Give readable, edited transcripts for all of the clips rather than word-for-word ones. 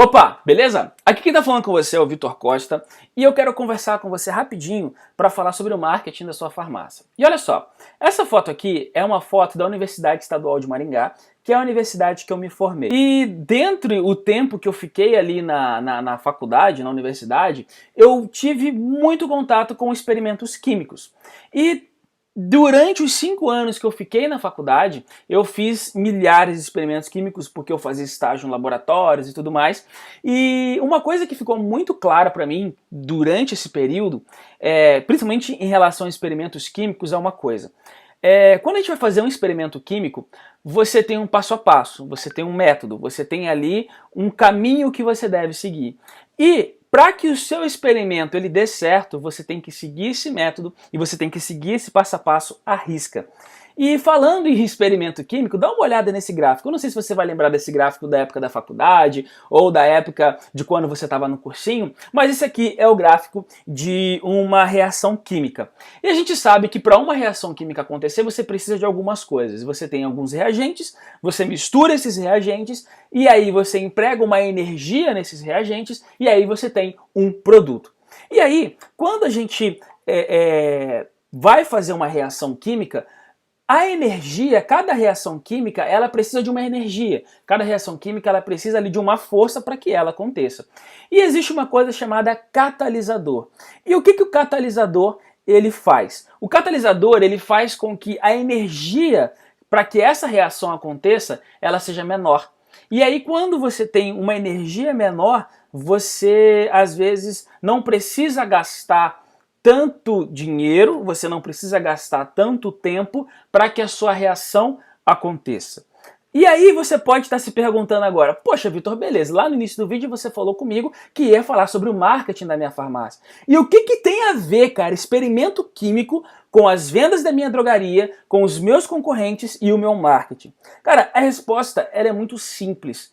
Opa, beleza? Aqui quem tá falando com você é o Vitor Costa e eu quero conversar com você rapidinho para falar sobre o marketing da sua farmácia. E olha só, essa foto aqui é uma foto da Universidade Estadual de Maringá, que é a universidade que eu me formei. E dentro do tempo que eu fiquei ali na faculdade, na universidade, eu tive muito contato com experimentos químicos. E durante os 5 anos que eu fiquei na faculdade, eu fiz milhares de experimentos químicos porque eu fazia estágio em laboratórios e tudo mais. E uma coisa que ficou muito clara para mim durante esse período, principalmente em relação a experimentos químicos, é uma coisa. Quando a gente vai fazer um experimento químico, você tem um passo a passo, você tem um método, você tem ali um caminho que você deve seguir. E para que o seu experimento ele dê certo, você tem que seguir esse método e você tem que seguir esse passo a passo à risca. E falando em experimento químico, dá uma olhada nesse gráfico. Eu não sei se você vai lembrar desse gráfico da época da faculdade ou da época de quando você estava no cursinho, mas esse aqui é o gráfico de uma reação química. E a gente sabe que para uma reação química acontecer, você precisa de algumas coisas. Você tem alguns reagentes, você mistura esses reagentes e aí você emprega uma energia nesses reagentes e aí você tem um produto. E aí, quando a gente vai fazer uma reação química, a energia, cada reação química, ela precisa de uma energia. Cada reação química, ela precisa ali de uma força para que ela aconteça. E existe uma coisa chamada catalisador. E o que o catalisador ele faz? O catalisador ele faz com que a energia para que essa reação aconteça, ela seja menor. E aí quando você tem uma energia menor, você às vezes não precisa gastar tanto dinheiro, você não precisa gastar tanto tempo para que a sua reação aconteça. E aí você pode estar se perguntando agora, poxa Vitor, beleza, lá no início do vídeo você falou comigo que ia falar sobre o marketing da minha farmácia. E o que tem a ver, cara, experimento químico com as vendas da minha drogaria, com os meus concorrentes e o meu marketing? Cara, a resposta ela é muito simples.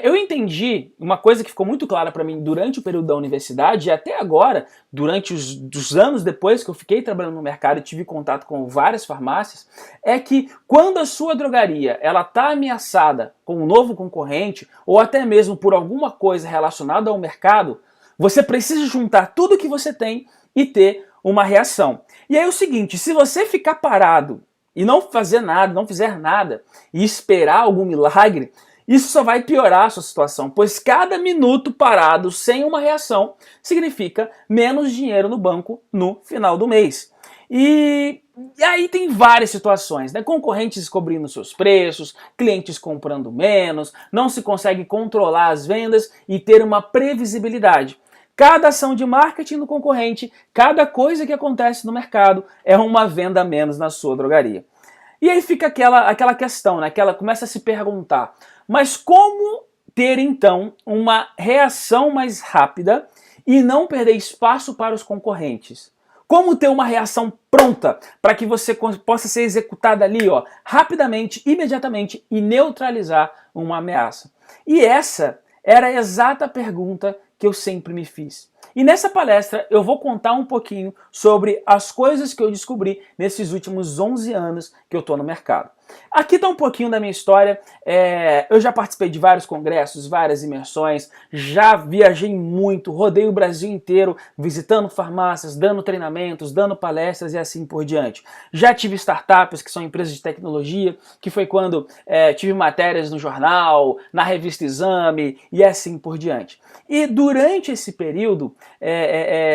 Eu entendi uma coisa que ficou muito clara para mim durante o período da universidade e até agora, durante os anos depois que eu fiquei trabalhando no mercado e tive contato com várias farmácias, é que quando a sua drogaria ela está ameaçada com um novo concorrente ou até mesmo por alguma coisa relacionada ao mercado, você precisa juntar tudo que você tem e ter uma reação. E aí é o seguinte, se você ficar parado e não fazer nada, não fizer nada e esperar algum milagre, isso só vai piorar a sua situação, pois cada minuto parado sem uma reação significa menos dinheiro no banco no final do mês. E aí tem várias situações, né? Concorrentes descobrindo seus preços, clientes comprando menos, não se consegue controlar as vendas e ter uma previsibilidade. Cada ação de marketing do concorrente, cada coisa que acontece no mercado é uma venda a menos na sua drogaria. E aí fica aquela questão, né? Que ela começa a se perguntar, mas como ter então uma reação mais rápida e não perder espaço para os concorrentes? Como ter uma reação pronta para que você possa ser executada ali, ó, rapidamente, imediatamente e neutralizar uma ameaça? E essa era a exata pergunta que eu sempre me fiz. E nessa palestra eu vou contar um pouquinho sobre as coisas que eu descobri nesses últimos 11 anos que eu estou no mercado. Aqui está um pouquinho da minha história, eu já participei de vários congressos, várias imersões, já viajei muito, rodei o Brasil inteiro visitando farmácias, dando treinamentos, dando palestras e assim por diante. Já tive startups, que são empresas de tecnologia, que foi quando tive matérias no jornal, na revista Exame e assim por diante. E durante esse período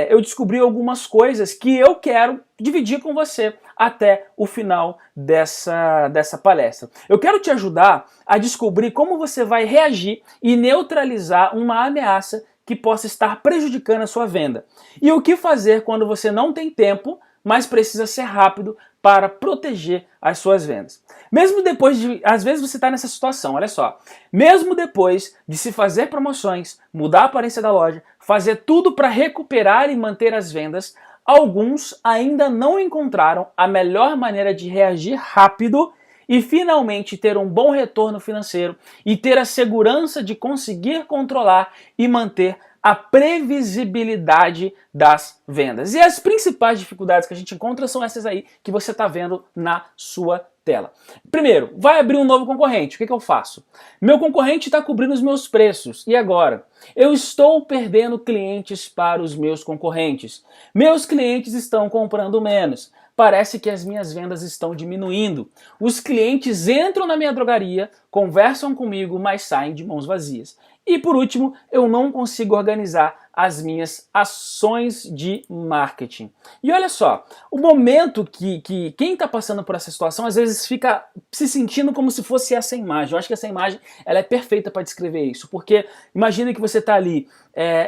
eu descobri algumas coisas que eu quero dividir com você até o final dessa palestra. Eu quero te ajudar a descobrir como você vai reagir e neutralizar uma ameaça que possa estar prejudicando a sua venda. E o que fazer quando você não tem tempo, mas precisa ser rápido para proteger as suas vendas. Mesmo depois de, às vezes você está nessa situação, olha só, mesmo depois de se fazer promoções, mudar a aparência da loja, fazer tudo para recuperar e manter as vendas, alguns ainda não encontraram a melhor maneira de reagir rápido e finalmente ter um bom retorno financeiro e ter a segurança de conseguir controlar e manter a previsibilidade das vendas. E as principais dificuldades que a gente encontra são essas aí que você está vendo na sua tela. Primeiro, vai abrir um novo concorrente. O que eu faço? Meu concorrente está cobrindo os meus preços. E agora? Eu estou perdendo clientes para os meus concorrentes. Meus clientes estão comprando menos. Parece que as minhas vendas estão diminuindo. Os clientes entram na minha drogaria, conversam comigo, mas saem de mãos vazias. E por último, eu não consigo organizar as minhas ações de marketing. E olha só, o momento que quem está passando por essa situação às vezes fica se sentindo como se fosse essa imagem. Eu acho que essa imagem ela é perfeita para descrever isso, porque imagina que você está ali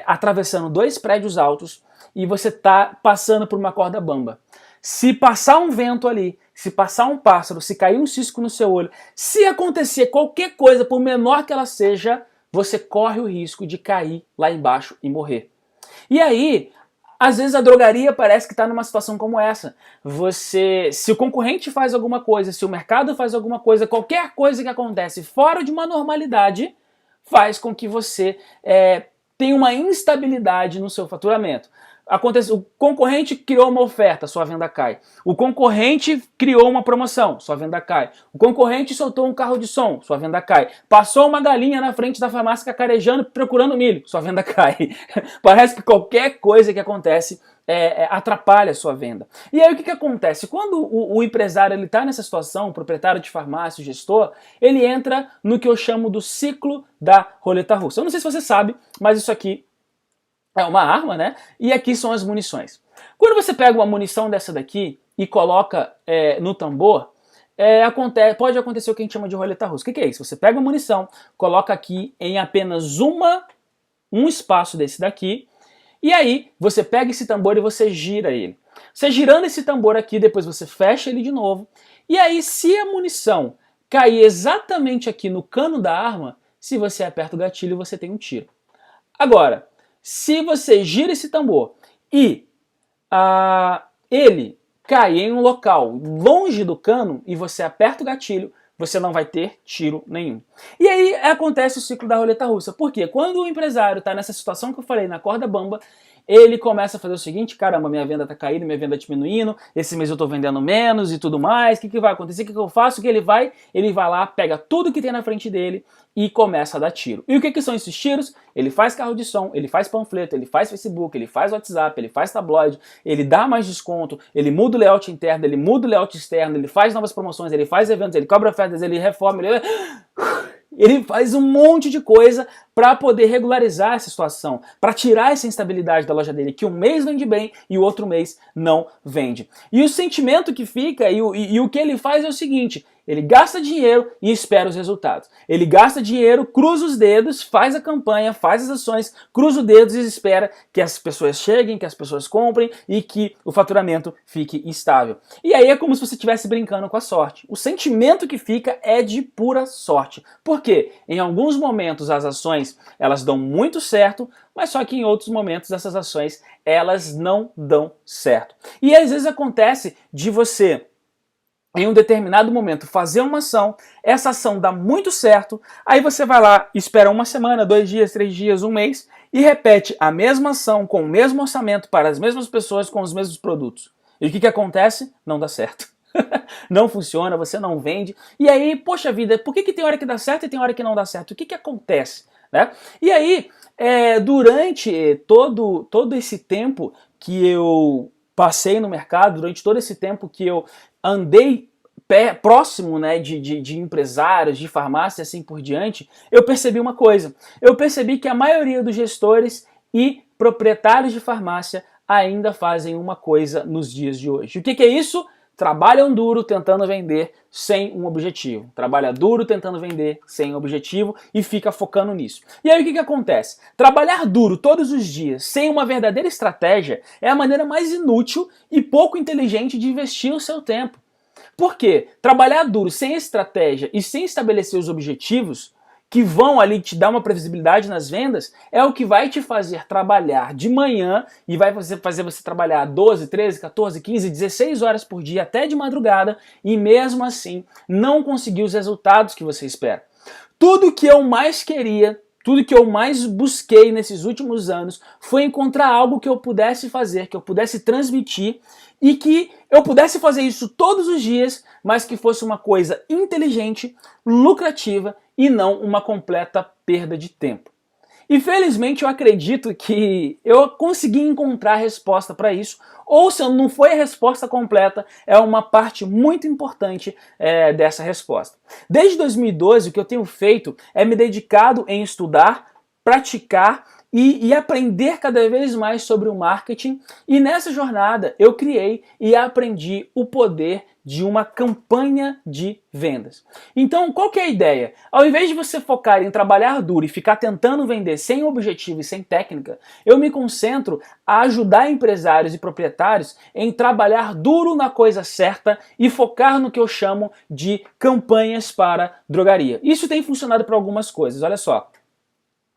atravessando 2 prédios altos e você está passando por uma corda bamba. Se passar um vento ali, se passar um pássaro, se cair um cisco no seu olho, se acontecer qualquer coisa, por menor que ela seja, você corre o risco de cair lá embaixo e morrer. E aí, às vezes a drogaria parece que está numa situação como essa. Se o concorrente faz alguma coisa, se o mercado faz alguma coisa, qualquer coisa que acontece fora de uma normalidade, faz com que você tenha uma instabilidade no seu faturamento. O concorrente criou uma oferta, sua venda cai. O concorrente criou uma promoção, sua venda cai. O concorrente soltou um carro de som, sua venda cai. Passou uma galinha na frente da farmácia cacarejando, procurando milho, sua venda cai. Parece que qualquer coisa que acontece atrapalha a sua venda. E aí o que acontece? Quando o empresário está nessa situação, o proprietário de farmácia, o gestor, ele entra no que eu chamo do ciclo da roleta russa. Eu não sei se você sabe, mas isso aqui é uma arma, né? E aqui são as munições. Quando você pega uma munição dessa daqui e coloca no tambor, pode acontecer o que a gente chama de roleta russa. O que é isso? Você pega a munição, coloca aqui em apenas um espaço desse daqui, e aí você pega esse tambor e você gira ele. Você girando esse tambor aqui, depois você fecha ele de novo, e aí se a munição cair exatamente aqui no cano da arma, se você aperta o gatilho, você tem um tiro. Agora, se você gira esse tambor e ele cai em um local longe do cano e você aperta o gatilho, você não vai ter tiro nenhum. E aí acontece o ciclo da roleta russa. Por quê? Quando o empresário está nessa situação que eu falei, na corda bamba, ele começa a fazer o seguinte: caramba, minha venda está caindo, minha venda diminuindo, esse mês eu estou vendendo menos e tudo mais, o que vai acontecer? O que eu faço? Que ele vai lá, pega tudo que tem na frente dele e começa a dar tiro. E o que são esses tiros? Ele faz carro de som, ele faz panfleto, ele faz Facebook, ele faz WhatsApp, ele faz tabloide, ele dá mais desconto, ele muda o layout interno, ele muda o layout externo, ele faz novas promoções, ele faz eventos, ele cobra ofertas, ele reforma, ele faz um monte de coisa para poder regularizar essa situação, para tirar essa instabilidade da loja dele, que um mês vende bem e o outro mês não vende. E o sentimento que fica e o que ele faz é o seguinte: ele gasta dinheiro e espera os resultados. Ele gasta dinheiro, cruza os dedos, faz a campanha, faz as ações, cruza os dedos e espera que as pessoas cheguem, que as pessoas comprem e que o faturamento fique estável. E aí é como se você estivesse brincando com a sorte. O sentimento que fica é de pura sorte. Por quê? Em alguns momentos as ações elas dão muito certo, mas só que em outros momentos essas ações elas não dão certo. E às vezes acontece de você, em um determinado momento, fazer uma ação, essa ação dá muito certo, aí você vai lá, espera uma semana, 2 dias, 3 dias, um mês, e repete a mesma ação com o mesmo orçamento para as mesmas pessoas com os mesmos produtos. E o que acontece? Não dá certo. Não funciona, você não vende. E aí, poxa vida, por que tem hora que dá certo e tem hora que não dá certo? O que acontece? Né? E aí, durante todo esse tempo que eu passei no mercado, durante todo esse tempo que eu andei próximo, né, de empresários, de farmácia e assim por diante, eu percebi uma coisa. Eu percebi que a maioria dos gestores e proprietários de farmácia ainda fazem uma coisa nos dias de hoje. O que é isso? Trabalham duro tentando vender sem um objetivo. Trabalha duro tentando vender sem um objetivo e fica focando nisso. E aí o que acontece? Trabalhar duro todos os dias sem uma verdadeira estratégia é a maneira mais inútil e pouco inteligente de investir o seu tempo. Por quê? Trabalhar duro sem estratégia e sem estabelecer os objetivos que vão ali te dar uma previsibilidade nas vendas, é o que vai te fazer trabalhar de manhã e vai fazer você trabalhar 12, 13, 14, 15, 16 horas por dia, até de madrugada, e mesmo assim não conseguir os resultados que você espera. Tudo que eu mais queria tudo que eu mais busquei nesses últimos anos foi encontrar algo que eu pudesse fazer, que eu pudesse transmitir e que eu pudesse fazer isso todos os dias, mas que fosse uma coisa inteligente, lucrativa e não uma completa perda de tempo. E felizmente eu acredito que eu consegui encontrar a resposta para isso, ou se não foi a resposta completa, é uma parte muito importante dessa resposta. Desde 2012 o que eu tenho feito é me dedicado em estudar, praticar e aprender cada vez mais sobre o marketing, e nessa jornada eu criei e aprendi o poder de uma campanha de vendas. Então, qual que é a ideia? Ao invés de você focar em trabalhar duro e ficar tentando vender sem objetivo e sem técnica, eu me concentro a ajudar empresários e proprietários em trabalhar duro na coisa certa e focar no que eu chamo de campanhas para drogaria. Isso tem funcionado para algumas coisas, olha só.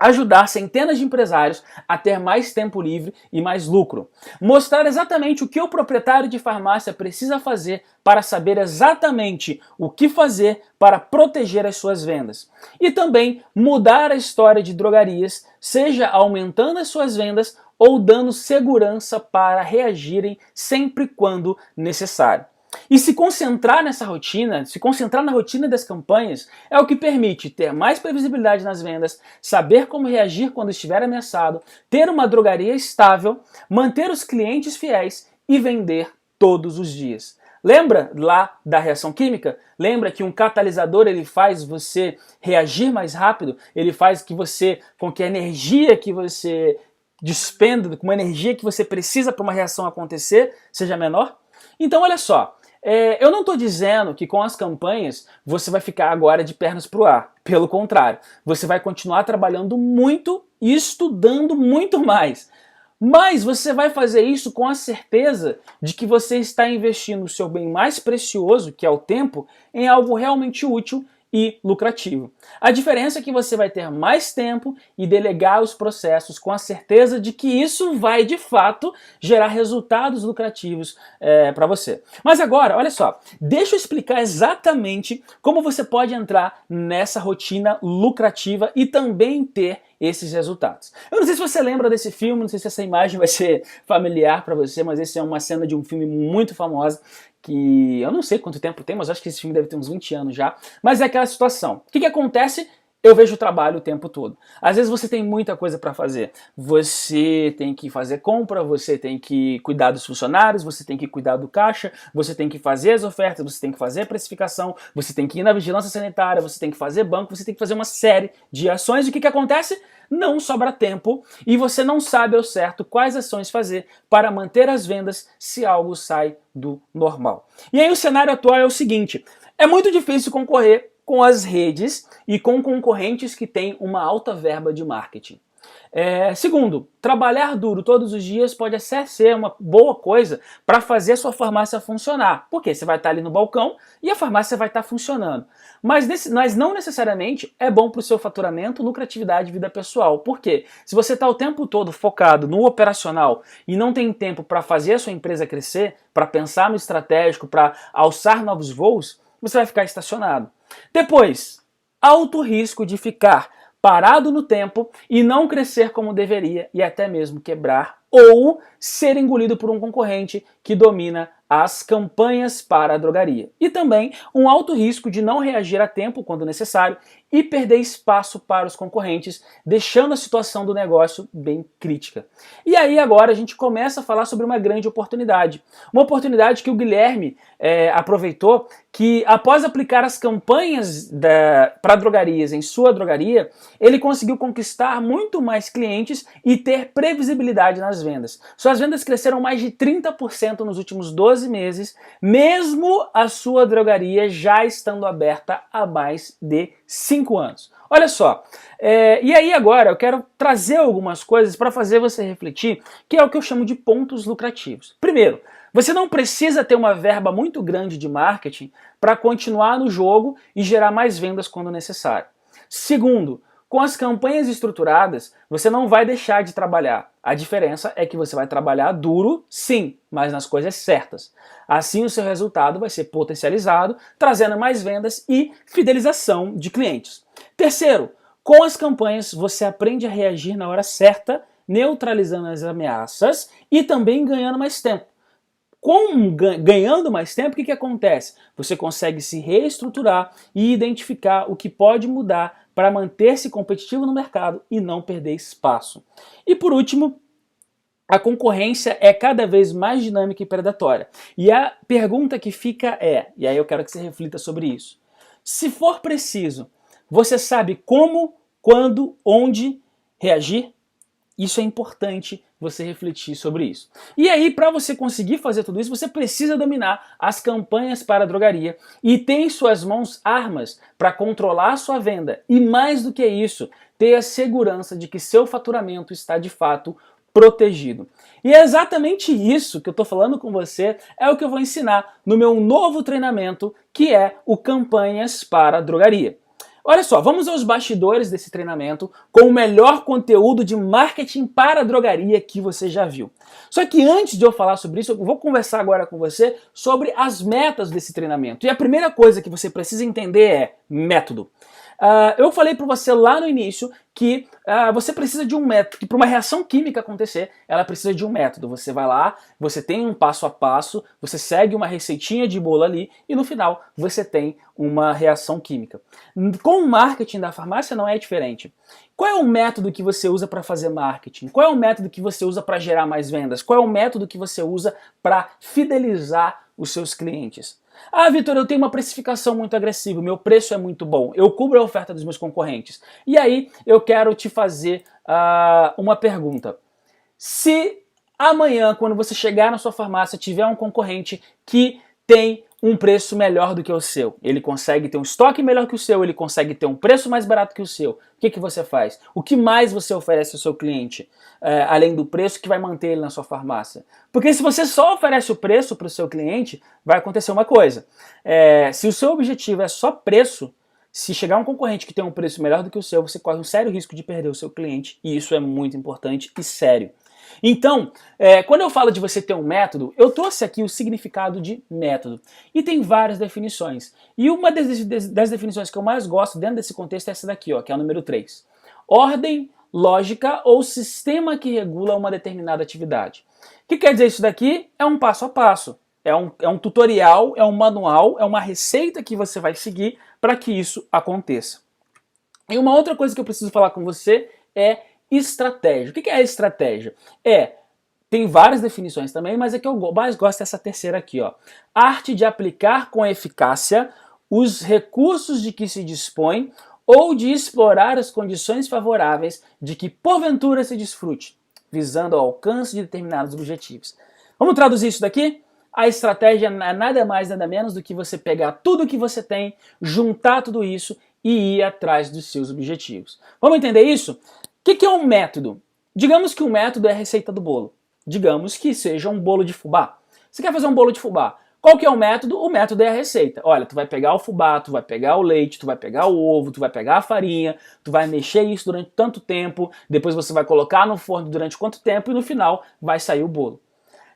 Ajudar centenas de empresários a ter mais tempo livre e mais lucro. Mostrar exatamente o que o proprietário de farmácia precisa fazer para saber exatamente o que fazer para proteger as suas vendas. E também mudar a história de drogarias, seja aumentando as suas vendas ou dando segurança para reagirem sempre quando necessário. E se concentrar nessa rotina, se concentrar na rotina das campanhas, é o que permite ter mais previsibilidade nas vendas, saber como reagir quando estiver ameaçado, ter uma drogaria estável, manter os clientes fiéis e vender todos os dias. Lembra lá da reação química? Lembra que um catalisador ele faz você reagir mais rápido? Ele faz com que a energia que você despenda, com a energia que você precisa para uma reação acontecer, seja menor? Então olha só, eu não estou dizendo que com as campanhas você vai ficar agora de pernas para o ar. Pelo contrário, você vai continuar trabalhando muito e estudando muito mais. Mas você vai fazer isso com a certeza de que você está investindo o seu bem mais precioso, que é o tempo, em algo realmente útil e lucrativo. A diferença é que você vai ter mais tempo e delegar os processos com a certeza de que isso vai, de fato, gerar resultados lucrativos para você. Mas agora, olha só, deixa eu explicar exatamente como você pode entrar nessa rotina lucrativa e também ter esses resultados. Eu não sei se você lembra desse filme, não sei se essa imagem vai ser familiar para você, mas esse é uma cena de um filme muito famosa que eu não sei quanto tempo tem, mas acho que esse filme deve ter uns 20 anos já, mas é aquela situação. O que acontece? Eu vejo o trabalho o tempo todo. Às vezes você tem muita coisa para fazer. Você tem que fazer compra, você tem que cuidar dos funcionários, você tem que cuidar do caixa, você tem que fazer as ofertas, você tem que fazer a precificação, você tem que ir na vigilância sanitária, você tem que fazer banco, você tem que fazer uma série de ações. E o que acontece? Não sobra tempo e você não sabe ao certo quais ações fazer para manter as vendas se algo sai do normal. E aí o cenário atual é o seguinte: é muito difícil concorrer com as redes e com concorrentes que têm uma alta verba de marketing. Segundo, trabalhar duro todos os dias pode até ser uma boa coisa para fazer a sua farmácia funcionar, porque você vai estar ali no balcão e a farmácia vai estar funcionando. Mas não necessariamente é bom para o seu faturamento, lucratividade e vida pessoal. Por quê? Se você está o tempo todo focado no operacional e não tem tempo para fazer a sua empresa crescer, para pensar no estratégico, para alçar novos voos, você vai ficar estacionado. Depois, alto risco de ficar parado no tempo e não crescer como deveria e até mesmo quebrar ou ser engolido por um concorrente que domina as campanhas para a drogaria. E também um alto risco de não reagir a tempo quando necessário e perder espaço para os concorrentes, deixando a situação do negócio bem crítica. E aí agora a gente começa a falar sobre uma grande oportunidade. Uma oportunidade que o Guilherme aproveitou, que após aplicar as campanhas para drogarias em sua drogaria, ele conseguiu conquistar muito mais clientes e ter previsibilidade nas vendas. Suas vendas cresceram mais de 30% nos últimos 12 meses, mesmo a sua drogaria já estando aberta há mais de 5 anos. Olha só, e aí agora eu quero trazer algumas coisas para fazer você refletir, que é o que eu chamo de pontos lucrativos. Primeiro, você não precisa ter uma verba muito grande de marketing para continuar no jogo e gerar mais vendas quando necessário. Segundo, com as campanhas estruturadas, você não vai deixar de trabalhar. A diferença é que você vai trabalhar duro, sim, mas nas coisas certas. Assim o seu resultado vai ser potencializado, trazendo mais vendas e fidelização de clientes. Terceiro, Com as campanhas, você aprende a reagir na hora certa, neutralizando as ameaças e também ganhando mais tempo. Ganhando mais tempo, o que acontece? Você consegue se reestruturar e identificar o que pode mudar para manter-se competitivo no mercado e não perder espaço. E por último, a concorrência é cada vez mais dinâmica e predatória. E a pergunta que fica é, e aí eu quero que você reflita sobre isso: se for preciso, você sabe como, quando, onde reagir? Isso é importante você refletir sobre isso. E aí, para você conseguir fazer tudo isso, você precisa dominar as campanhas para a drogaria e ter em suas mãos armas para controlar a sua venda. E mais do que isso, ter a segurança de que seu faturamento está de fato protegido. E é exatamente isso que eu estou falando com você, é o que eu vou ensinar no meu novo treinamento, que é o Campanhas para a Drogaria. Olha só, vamos aos bastidores desse treinamento com o melhor conteúdo de marketing para a drogaria que você já viu. Só que antes de eu falar sobre isso, eu vou conversar agora com você sobre as metas desse treinamento. E a primeira coisa que você precisa entender é método. Eu falei para você lá no início que você precisa de um método, que para uma reação química acontecer, ela precisa de um método. Você vai lá, você tem um passo a passo, você segue uma receitinha de bolo ali e no final você tem uma reação química. Com o marketing da farmácia não é diferente. Qual é o método que você usa para fazer marketing? Qual é o método que você usa para gerar mais vendas? Qual é o método que você usa para fidelizar os seus clientes? Ah, Vitor, eu tenho uma precificação muito agressiva, meu preço é muito bom, eu cubro a oferta dos meus concorrentes. E aí eu quero te fazer uma pergunta. Se amanhã, quando você chegar na sua farmácia, tiver um concorrente que tem um preço melhor do que o seu, ele consegue ter um estoque melhor que o seu, ele consegue ter um preço mais barato que o seu, o que você faz? O que mais você oferece ao seu cliente, além do preço que vai manter ele na sua farmácia? Porque se você só oferece o preço para o seu cliente, vai acontecer uma coisa. Se o seu objetivo é só preço, se chegar um concorrente que tem um preço melhor do que o seu, você corre um sério risco de perder o seu cliente, e isso é muito importante e sério. Então, quando eu falo de você ter um método, eu trouxe aqui o significado de método. E tem várias definições. E uma das definições que eu mais gosto dentro desse contexto é essa daqui, ó, que é o número 3. Ordem, lógica ou sistema que regula uma determinada atividade. O que quer dizer isso daqui? É um passo a passo. É um tutorial, é um manual, é uma receita que você vai seguir para que isso aconteça. E uma outra coisa que eu preciso falar com você é estratégia. O que é estratégia? Tem várias definições também, mas a que eu mais gosto é essa terceira aqui, ó. Arte de aplicar com eficácia os recursos de que se dispõe ou de explorar as condições favoráveis de que porventura se desfrute, visando ao alcance de determinados objetivos. Vamos traduzir isso daqui? A estratégia é nada mais, nada menos do que você pegar tudo que você tem, juntar tudo isso e ir atrás dos seus objetivos. Vamos entender isso? O que é um método? Digamos que o método é a receita do bolo. Digamos que seja um bolo de fubá. Você quer fazer um bolo de fubá? Qual que é o método? O método é a receita. Olha, tu vai pegar o fubá, tu vai pegar o leite, tu vai pegar o ovo, tu vai pegar a farinha, tu vai mexer isso durante tanto tempo, depois você vai colocar no forno durante quanto tempo e no final vai sair o bolo.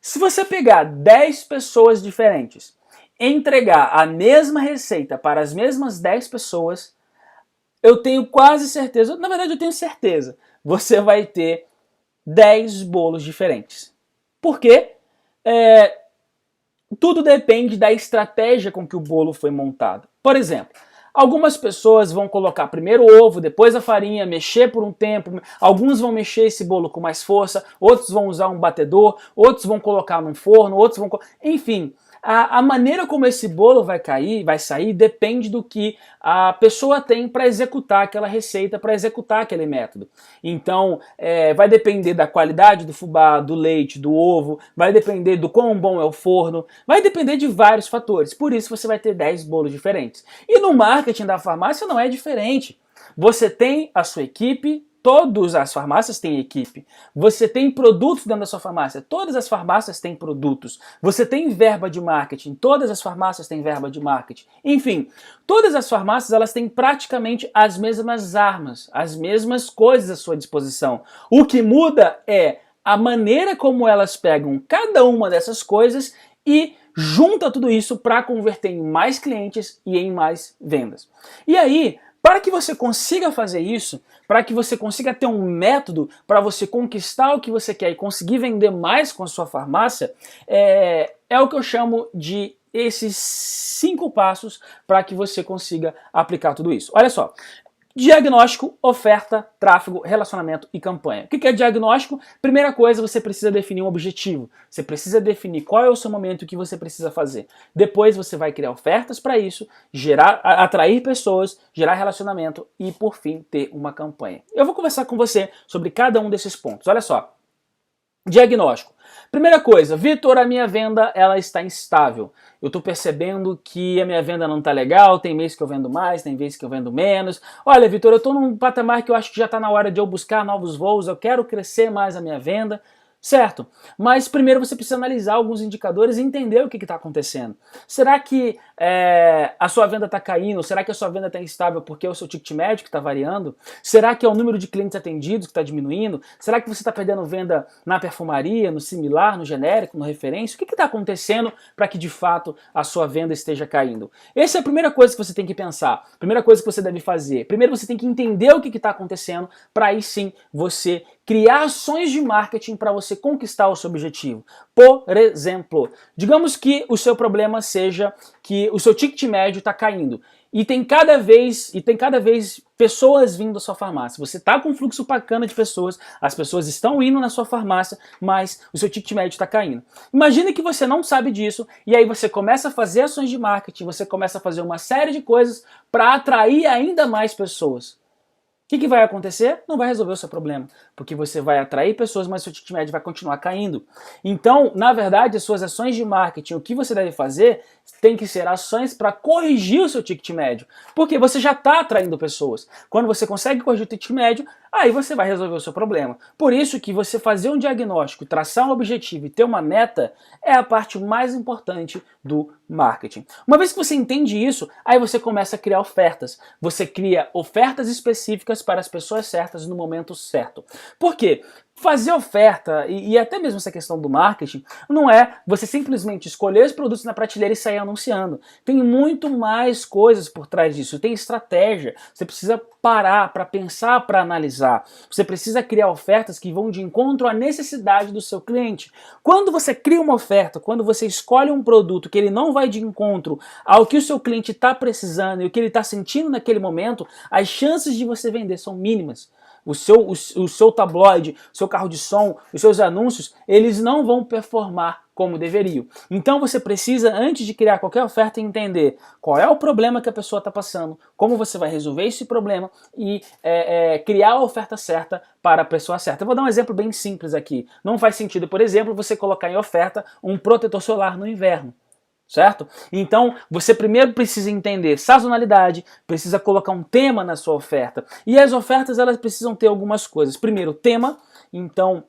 Se você pegar 10 pessoas diferentes, entregar a mesma receita para as mesmas 10 pessoas, eu tenho quase certeza, na verdade eu tenho certeza, você vai ter 10 bolos diferentes. Por quê? Tudo depende da estratégia com que o bolo foi montado. Por exemplo, algumas pessoas vão colocar primeiro o ovo, depois a farinha, mexer por um tempo, alguns vão mexer esse bolo com mais força, outros vão usar um batedor, outros vão colocar num forno, outros vão... Enfim, a maneira como esse bolo vai sair, depende do que a pessoa tem para executar aquela receita, para executar aquele método. Então, vai depender da qualidade do fubá, do leite, do ovo, vai depender do quão bom é o forno, vai depender de vários fatores. Por isso você vai ter 10 bolos diferentes. E no marketing da farmácia não é diferente. Você tem a sua equipe, todas as farmácias têm equipe. Você tem produtos dentro da sua farmácia. Todas as farmácias têm produtos. Você tem verba de marketing. Todas as farmácias têm verba de marketing. Enfim, todas as farmácias elas têm praticamente as mesmas armas, as mesmas coisas à sua disposição. O que muda é a maneira como elas pegam cada uma dessas coisas e junta tudo isso para converter em mais clientes e em mais vendas. E aí, Para que você consiga fazer isso, para que você consiga ter um método para você conquistar o que você quer e conseguir vender mais com a sua farmácia, é o que eu chamo de esses 5 passos para que você consiga aplicar tudo isso. Olha só. Diagnóstico, oferta, tráfego, relacionamento e campanha. O que é diagnóstico? Primeira coisa, você precisa definir um objetivo. Você precisa definir qual é o seu momento e o que você precisa fazer. Depois você vai criar ofertas para isso, atrair pessoas, gerar relacionamento e, por fim, ter uma campanha. Eu vou conversar com você sobre cada um desses pontos. Olha só. Diagnóstico. Primeira coisa, Vitor, a minha venda ela está instável. Eu estou percebendo que a minha venda não está legal, tem mês que eu vendo mais, tem mês que eu vendo menos. Olha, Vitor, eu estou num patamar que eu acho que já está na hora de eu buscar novos voos, eu quero crescer mais a minha venda. Certo, mas primeiro você precisa analisar alguns indicadores e entender o que está acontecendo. Será que a sua venda está caindo? Será que a sua venda está instável porque é o seu ticket médio que está variando? Será que é o número de clientes atendidos que está diminuindo? Será que você está perdendo venda na perfumaria, no similar, no genérico, no referência? O que está acontecendo para que de fato a sua venda esteja caindo? Essa é a primeira coisa que você tem que pensar, primeira coisa que você deve fazer. Primeiro você tem que entender o que está acontecendo para aí sim você criar ações de marketing para você conquistar o seu objetivo. Por exemplo, digamos que o seu problema seja que o seu ticket médio está caindo e tem cada vez pessoas vindo à sua farmácia. Você está com um fluxo bacana de pessoas, as pessoas estão indo na sua farmácia, mas o seu ticket médio está caindo. Imagine que você não sabe disso e aí você começa a fazer ações de marketing, você começa a fazer uma série de coisas para atrair ainda mais pessoas. O que vai acontecer? Não vai resolver o seu problema, porque você vai atrair pessoas, mas seu ticket médio vai continuar caindo. Então, na verdade, as suas ações de marketing, o que você deve fazer, tem que ser ações para corrigir o seu ticket médio, porque você já está atraindo pessoas. Quando você consegue corrigir o ticket médio, aí você vai resolver o seu problema. Por isso que você fazer um diagnóstico, traçar um objetivo e ter uma meta é a parte mais importante do marketing. Uma vez que você entende isso, aí você começa a criar ofertas. Você cria ofertas específicas para as pessoas certas no momento certo. Por quê? Fazer oferta, e até mesmo essa questão do marketing, não é você simplesmente escolher os produtos na prateleira e sair anunciando. Tem muito mais coisas por trás disso, tem estratégia. Você precisa parar para pensar, para analisar. Você precisa criar ofertas que vão de encontro à necessidade do seu cliente. Quando você cria uma oferta, quando você escolhe um produto que ele não vai de encontro ao que o seu cliente está precisando e o que ele está sentindo naquele momento, as chances de você vender são mínimas. O seu tabloide, o seu carro de som, os seus anúncios, eles não vão performar como deveriam. Então você precisa, antes de criar qualquer oferta, entender qual é o problema que a pessoa está passando, como você vai resolver esse problema e criar a oferta certa para a pessoa certa. Eu vou dar um exemplo bem simples aqui. Não faz sentido, por exemplo, você colocar em oferta um protetor solar no inverno. Certo? Então, você primeiro precisa entender sazonalidade, precisa colocar um tema na sua oferta. E as ofertas, elas precisam ter algumas coisas. Primeiro, tema. Então,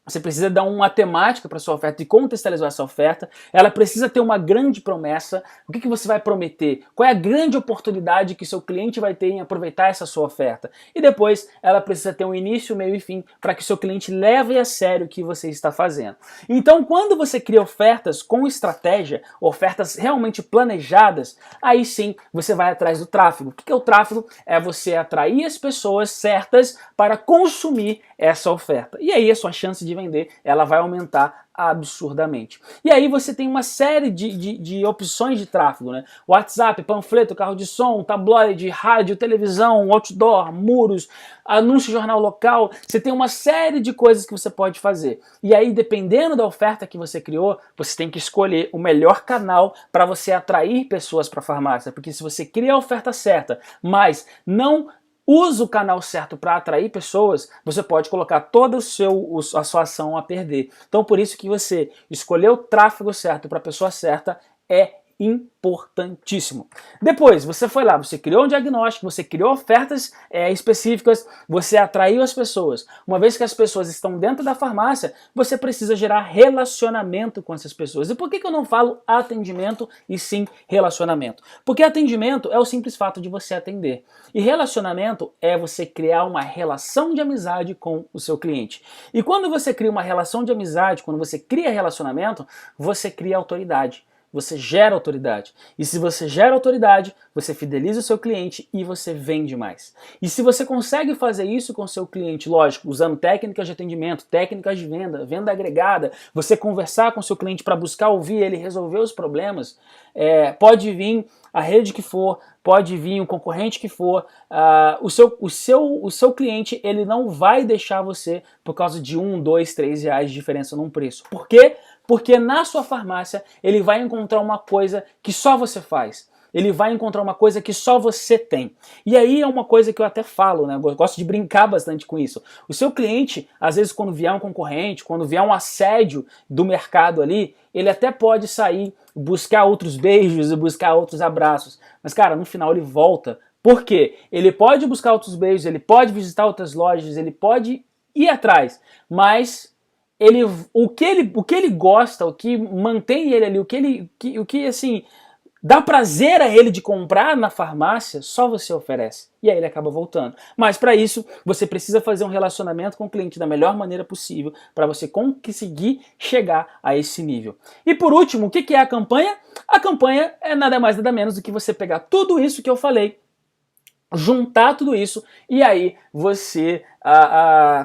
você precisa dar uma temática para sua oferta e contextualizar essa oferta. Ela precisa ter uma grande promessa. O que você vai prometer? Qual é a grande oportunidade que seu cliente vai ter em aproveitar essa sua oferta? E depois, ela precisa ter um início, meio e fim para que seu cliente leve a sério o que você está fazendo. Então, quando você cria ofertas com estratégia, ofertas realmente planejadas, aí sim você vai atrás do tráfego. O que é o tráfego? É você atrair as pessoas certas para consumir essa oferta. E aí a sua chance de vender, ela vai aumentar absurdamente. E aí você tem uma série de opções de tráfego, né? WhatsApp, panfleto, carro de som, tabloide, rádio, televisão, outdoor, muros, anúncio, jornal local. Você tem uma série de coisas que você pode fazer. E aí, dependendo da oferta que você criou, você tem que escolher o melhor canal para você atrair pessoas para a farmácia. Porque se você cria a oferta certa, mas não usa o canal certo para atrair pessoas, você pode colocar toda a sua ação a perder. Então, por isso que você escolher o tráfego certo para a pessoa certa é importantíssimo. Depois, você foi lá, você criou um diagnóstico, você criou ofertas específicas, você atraiu as pessoas. Uma vez que as pessoas estão dentro da farmácia, você precisa gerar relacionamento com essas pessoas. E por que eu não falo atendimento e sim relacionamento? Porque atendimento é o simples fato de você atender. E relacionamento é você criar uma relação de amizade com o seu cliente. E quando você cria uma relação de amizade, quando você cria relacionamento, você cria autoridade. você gera autoridade. E se você gera autoridade, você fideliza o seu cliente e você vende mais. E se você consegue fazer isso com o seu cliente, lógico, usando técnicas de atendimento, técnicas de venda, venda agregada, você conversar com o seu cliente para buscar ouvir ele, resolver os problemas, pode vir a rede que for, pode vir o concorrente que for, o seu cliente ele não vai deixar você por causa de R$1, R$2, R$3 de diferença num preço. Por quê? Porque na sua farmácia ele vai encontrar uma coisa que só você faz. Ele vai encontrar uma coisa que só você tem. E aí é uma coisa que eu até falo, né? Eu gosto de brincar bastante com isso. O seu cliente, às vezes quando vier um concorrente, quando vier um assédio do mercado ali, ele até pode sair, buscar outros beijos e buscar outros abraços. Mas, cara, no final ele volta. Por quê? Ele pode buscar outros beijos, ele pode visitar outras lojas, ele pode ir atrás, mas o que ele gosta, o que mantém ele ali, o que assim, dá prazer a ele de comprar na farmácia, só você oferece. E aí ele acaba voltando. Mas para isso, você precisa fazer um relacionamento com o cliente da melhor maneira possível para você conseguir chegar a esse nível. E por último, o que é a campanha? A campanha é nada mais nada menos do que você pegar tudo isso que eu falei, juntar tudo isso e aí você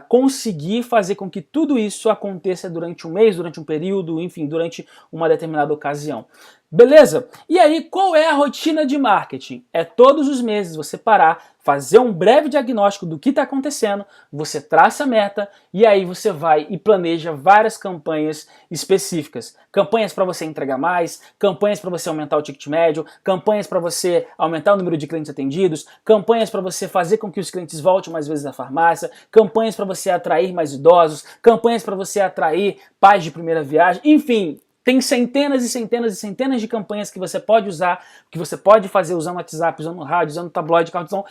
conseguir fazer com que tudo isso aconteça durante um mês, durante um período, enfim, durante uma determinada ocasião. Beleza? E aí, qual é a rotina de marketing? É todos os meses você parar, fazer um breve diagnóstico do que está acontecendo, você traça a meta e aí você vai e planeja várias campanhas específicas. Campanhas para você entregar mais, campanhas para você aumentar o ticket médio, campanhas para você aumentar o número de clientes atendidos, campanhas para você fazer com que os clientes voltem mais vezes à farmácia, campanhas para você atrair mais idosos, campanhas para você atrair pais de primeira viagem, enfim. Tem centenas e centenas e centenas de campanhas que você pode usar, que você pode fazer usando WhatsApp, usando rádio, usando tabloide, cartão,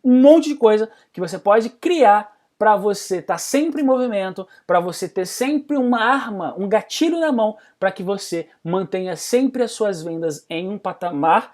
um monte de coisa que você pode criar para você estar sempre em movimento, para você ter sempre uma arma, um gatilho na mão, para que você mantenha sempre as suas vendas em um patamar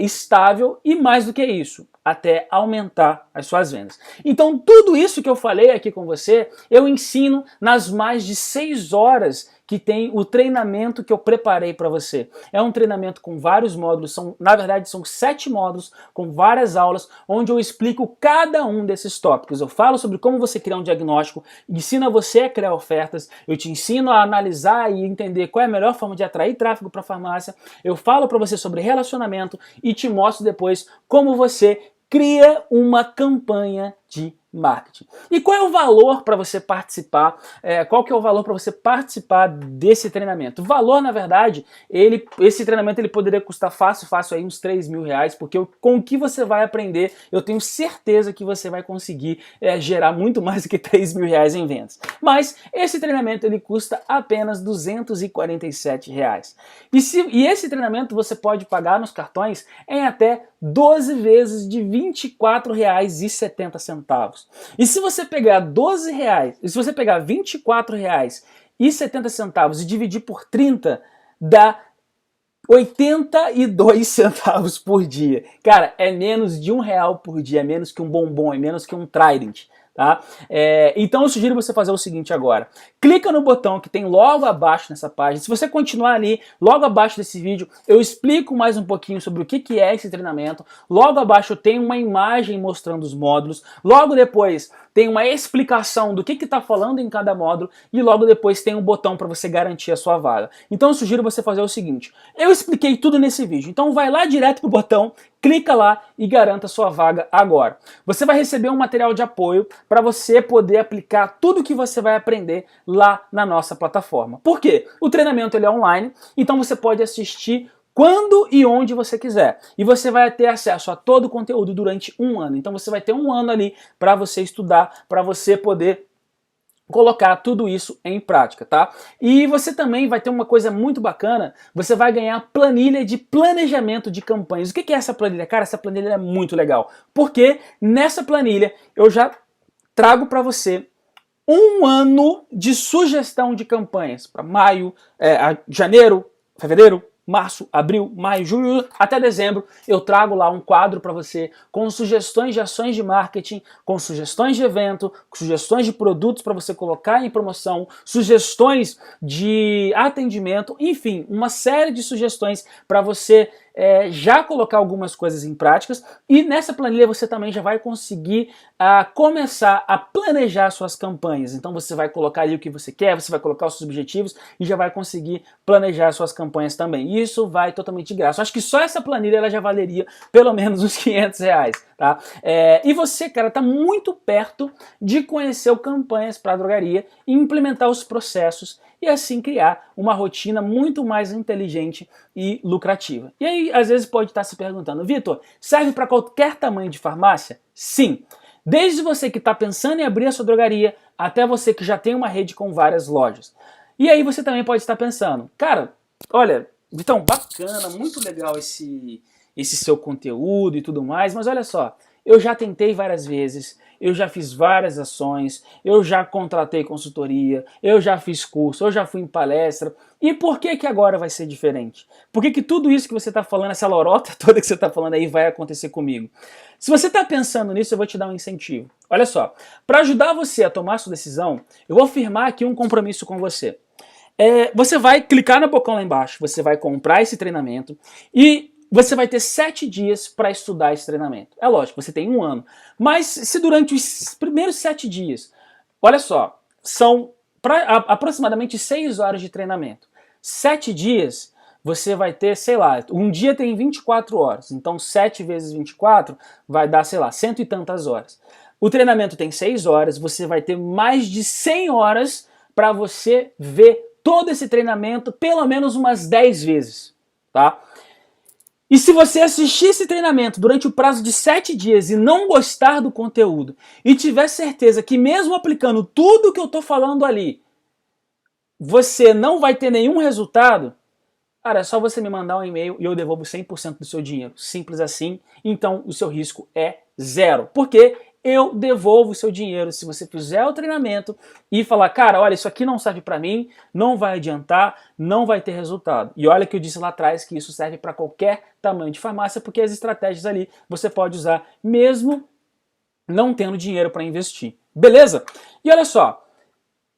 estável e mais do que isso, até aumentar as suas vendas. Então tudo isso que eu falei aqui com você, eu ensino nas mais de 6 horas que tem o treinamento que eu preparei para você. É um treinamento com vários módulos, na verdade são 7 módulos com várias aulas, onde eu explico cada um desses tópicos. Eu falo sobre como você criar um diagnóstico, ensino você a criar ofertas, eu te ensino a analisar e entender qual é a melhor forma de atrair tráfego para a farmácia, eu falo para você sobre relacionamento e te mostro depois como você cria uma campanha de marketing. E qual é o valor para você participar? Qual que é o valor para você participar desse treinamento? O valor, na verdade, esse treinamento ele poderia custar fácil aí uns R$3.000, porque com o que você vai aprender, eu tenho certeza que você vai conseguir gerar muito mais do que R$3.000 em vendas. Mas esse treinamento ele custa apenas R$247. E esse treinamento você pode pagar nos cartões em até 12 vezes de R$24,70. E se você pegar R$12, e se você pegar R$24,70 e dividir por 30, dá 82 centavos por dia. Cara, é menos de R$1 por dia, é menos que um bombom, é menos que um Trident. Tá? Então eu sugiro você fazer o seguinte agora. Clica no botão que tem logo abaixo nessa página. Se você continuar ali, logo abaixo desse vídeo, eu explico mais um pouquinho sobre o que é esse treinamento. Logo abaixo tem uma imagem mostrando os módulos. Logo depois tem uma explicação do que está falando em cada módulo. E logo depois tem um botão para você garantir a sua vaga. Então eu sugiro você fazer o seguinte. Eu expliquei tudo nesse vídeo. Então vai lá direto pro botão, clica lá e garanta a sua vaga agora. Você vai receber um material de apoio para você poder aplicar tudo que você vai aprender lá na nossa plataforma. Por quê? O treinamento ele é online, então você pode assistir quando e onde você quiser. E você vai ter acesso a todo o conteúdo durante um ano. Então você vai ter um ano ali para você estudar, para você poder colocar tudo isso em prática, tá? E você também vai ter uma coisa muito bacana, você vai ganhar planilha de planejamento de campanhas. O que é essa planilha? Cara, essa planilha é muito legal, porque nessa planilha eu já trago para você um ano de sugestão de campanhas para maio, janeiro, fevereiro, março, abril, maio, junho, até dezembro, eu trago lá um quadro para você com sugestões de ações de marketing, com sugestões de evento, sugestões de produtos para você colocar em promoção, sugestões de atendimento, enfim, uma série de sugestões para você já colocar algumas coisas em práticas, e nessa planilha você também já vai conseguir começar a planejar suas campanhas. Então você vai colocar ali o que você quer, você vai colocar os seus objetivos e já vai conseguir planejar suas campanhas também. Isso vai totalmente de graça. Eu acho que só essa planilha ela já valeria pelo menos uns R$500, tá? E você, cara, tá muito perto de conhecer o Campanhas para Drogaria e implementar os processos e assim criar uma rotina muito mais inteligente e lucrativa. E aí, às vezes, pode estar se perguntando, Vitor, serve para qualquer tamanho de farmácia? Sim. Desde você que está pensando em abrir a sua drogaria, até você que já tem uma rede com várias lojas. E aí você também pode estar pensando, cara, olha, Vitão, bacana, muito legal esse seu conteúdo e tudo mais, mas olha só, eu já tentei várias vezes, eu já fiz várias ações, eu já contratei consultoria, eu já fiz curso, eu já fui em palestra, e por que que agora vai ser diferente? Por que que tudo isso que você está falando, essa lorota toda que você está falando aí vai acontecer comigo? Se você está pensando nisso, eu vou te dar um incentivo. Olha só, para ajudar você a tomar a sua decisão, eu vou firmar aqui um compromisso com você. Você vai clicar no botão lá embaixo, você vai comprar esse treinamento e você vai ter 7 dias para estudar esse treinamento. É lógico, você tem um ano. Mas se durante os primeiros 7 dias, olha só, são aproximadamente 6 horas de treinamento. 7 dias, você vai ter, sei lá, um dia tem 24 horas. Então 7 vezes 24 vai dar, sei lá, cento e tantas horas. O treinamento tem 6 horas, você vai ter mais de 100 horas para você ver todo esse treinamento pelo menos umas 10 vezes, tá? E se você assistir esse treinamento durante o prazo de 7 dias e não gostar do conteúdo e tiver certeza que mesmo aplicando tudo que eu estou falando ali, você não vai ter nenhum resultado, cara, é só você me mandar um e-mail e eu devolvo 100% do seu dinheiro. Simples assim. Então o seu risco é zero. Porque eu devolvo o seu dinheiro se você fizer o treinamento e falar, cara, olha, isso aqui não serve para mim, não vai adiantar, não vai ter resultado. E olha que eu disse lá atrás que isso serve para qualquer tamanho de farmácia, porque as estratégias ali você pode usar mesmo não tendo dinheiro para investir. Beleza? E olha só,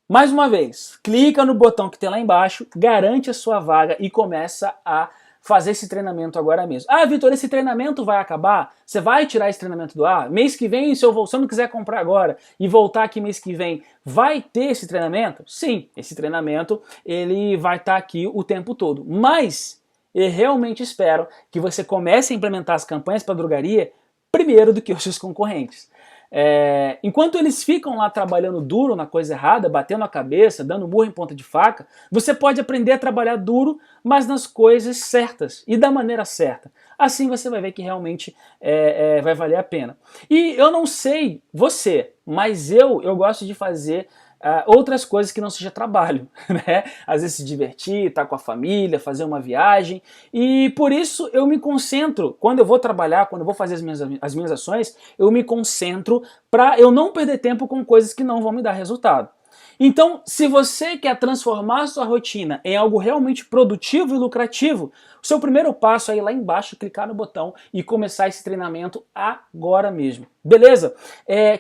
mais uma vez, clica no botão que tem lá embaixo, garante a sua vaga e começa a fazer esse treinamento agora mesmo. Ah, Vitor, esse treinamento vai acabar? Você vai tirar esse treinamento do ar? Mês que vem, se eu não quiser comprar agora e voltar aqui mês que vem, vai ter esse treinamento? Sim, esse treinamento ele vai estar aqui o tempo todo. Mas eu realmente espero que você comece a implementar as campanhas para drogaria primeiro do que os seus concorrentes. Enquanto eles ficam lá trabalhando duro na coisa errada, batendo a cabeça, dando murro em ponta de faca, você pode aprender a trabalhar duro, mas nas coisas certas e da maneira certa. Assim você vai ver que realmente vai valer a pena. E eu não sei você, mas eu gosto de fazer outras coisas que não seja trabalho, né? Às vezes se divertir, estar com a família, fazer uma viagem, e por isso eu me concentro, quando eu vou trabalhar, quando eu vou fazer as minhas ações, eu me concentro para eu não perder tempo com coisas que não vão me dar resultado. Então, se você quer transformar a sua rotina em algo realmente produtivo e lucrativo, o seu primeiro passo é ir lá embaixo, clicar no botão e começar esse treinamento agora mesmo. Beleza?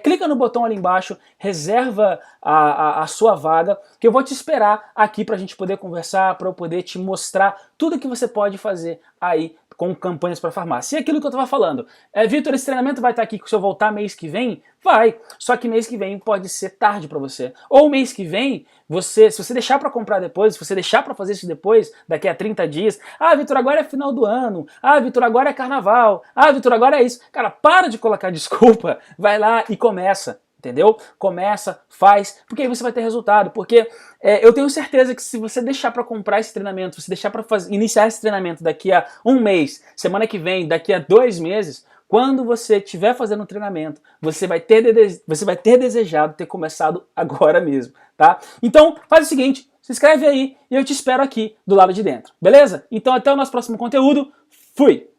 Clica no botão ali embaixo, reserva a sua vaga, que eu vou te esperar aqui para a gente poder conversar, para eu poder te mostrar tudo que você pode fazer aí com campanhas para farmácia. E aquilo que eu estava falando, Vitor, esse treinamento vai estar aqui se eu voltar mês que vem? Vai, só que mês que vem pode ser tarde para você. Ou mês que vem, se você deixar para comprar depois, se você deixar para fazer isso depois, daqui a 30 dias, ah, Vitor, agora é final do ano, ah, Vitor, agora é carnaval, ah, Vitor, agora é isso. Cara, para de colocar desculpa, vai lá e começa. Entendeu? Começa, faz, porque aí você vai ter resultado. Porque eu tenho certeza que se você deixar para comprar esse treinamento, se deixar para iniciar esse treinamento daqui a um mês, semana que vem, daqui a 2 meses, quando você estiver fazendo um treinamento, você vai ter desejado ter começado agora mesmo, tá? Então, faz o seguinte, se inscreve aí e eu te espero aqui do lado de dentro, beleza? Então até o nosso próximo conteúdo, fui!